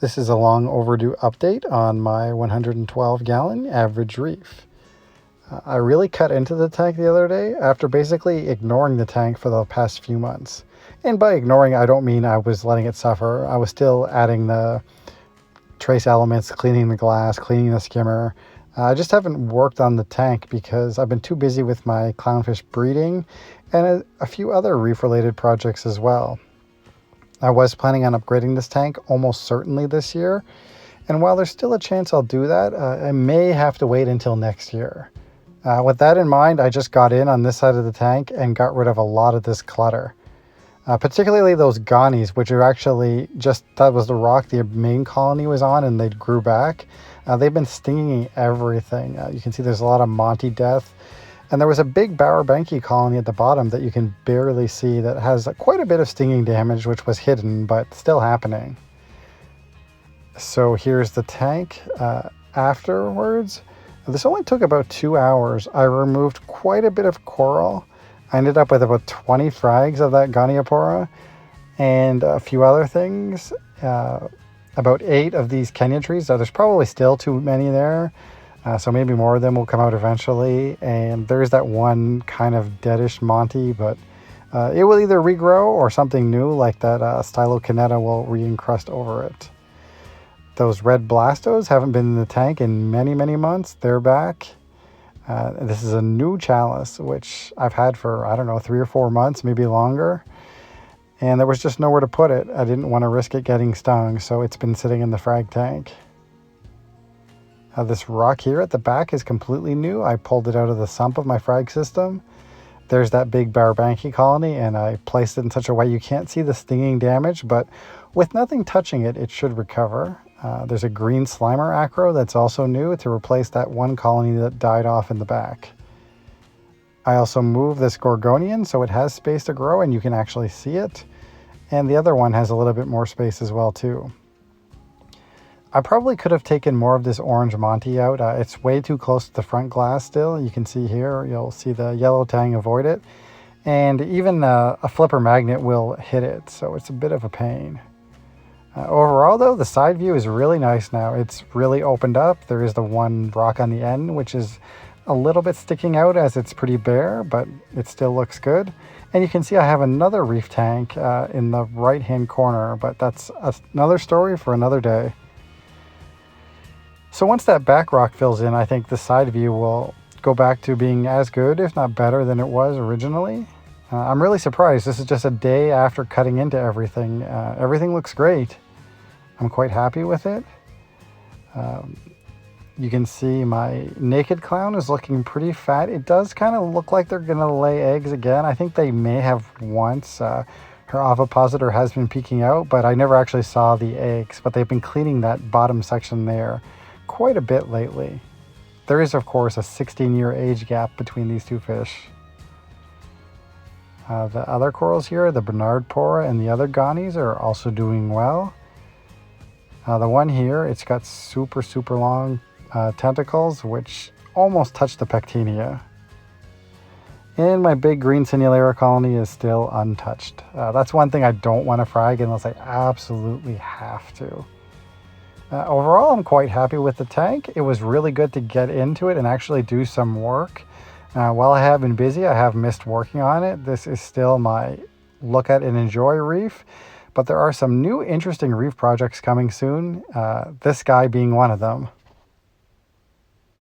This is a long overdue update on my 112-gallon average reef. I really cut into the tank the other day after basically ignoring the tank for the past few months. And by ignoring, I don't mean I was letting it suffer. I was still adding the trace elements, cleaning the glass, cleaning the skimmer. I just haven't worked on the tank because I've been too busy with my clownfish breeding and a few other reef-related projects as well. I was planning on upgrading this tank almost certainly this year, and while there's still a chance I'll do that, I may have to wait until next year. With that in mind, I just got in on this side of the tank and got rid of a lot of this clutter. Particularly those gonnies, which are actually that was the rock the main colony was on, and they grew back. They've been stinging everything. You can see there's a lot of Monty death. And there was a big Bowerbanki colony at the bottom that you can barely see that has quite a bit of stinging damage, which was hidden, but still happening. So here's the tank. Afterwards, this only took about 2 hours. I removed quite a bit of coral. I ended up with about 20 frags of that Goniopora and a few other things. About 8 of these Kenya trees. There's probably still too many there. So maybe more of them will come out eventually. And there's that one kind of deadish Monty, but it will either regrow or something new like that Stylokineta will re-encrust over it. Those red Blastos haven't been in the tank in many, many months. They're back. This is a new chalice, which I've had for, I don't know, 3 or 4 months, maybe longer. And there was just nowhere to put it. I didn't want to risk it getting stung, so it's been sitting in the frag tank. This rock here at the back is completely new. I pulled it out of the sump of my frag system. There's that big Bowerbanki colony, and I placed it in such a way you can't see the stinging damage, but with nothing touching it, it should recover. There's a green Slimer acro that's also new to replace that one colony that died off in the back. I also moved this Gorgonian so it has space to grow and you can actually see it. And the other one has a little bit more space as well too. I probably could have taken more of this orange Monty out. It's way too close to the front glass still. You can see here, you'll see the yellow tang avoid it. And even a flipper magnet will hit it, so it's a bit of a pain. Overall though, the side view is really nice now. It's really opened up. There is the one rock on the end, which is a little bit sticking out as it's pretty bare, but it still looks good. And you can see I have another reef tank in the right-hand corner, but that's another story for another day. So once that back rock fills in, I think the side view will go back to being as good, if not better, than it was originally. I'm really surprised. This is just a day after cutting into everything. Everything looks great. I'm quite happy with it. You can see my naked clown is looking pretty fat. It does kind of look like they're going to lay eggs again. I think they may have once. Her ovipositor has been peeking out, but I never actually saw the eggs. But they've been cleaning that bottom section there quite a bit lately. There is, of course, a 16-year age gap between these two fish. The other corals here, the Bernard Pora and the other Gonnies, are also doing well. The one here, it's got super, super long tentacles, which almost touch the pectinia. And my big green Sinulera colony is still untouched. That's one thing I don't want to frag unless I absolutely have to. Overall, I'm quite happy with the tank. It was really good to get into it and actually do some work. While I have been busy, I have missed working on it. This is still my look at and enjoy reef, but there are some new interesting reef projects coming soon, this guy being one of them.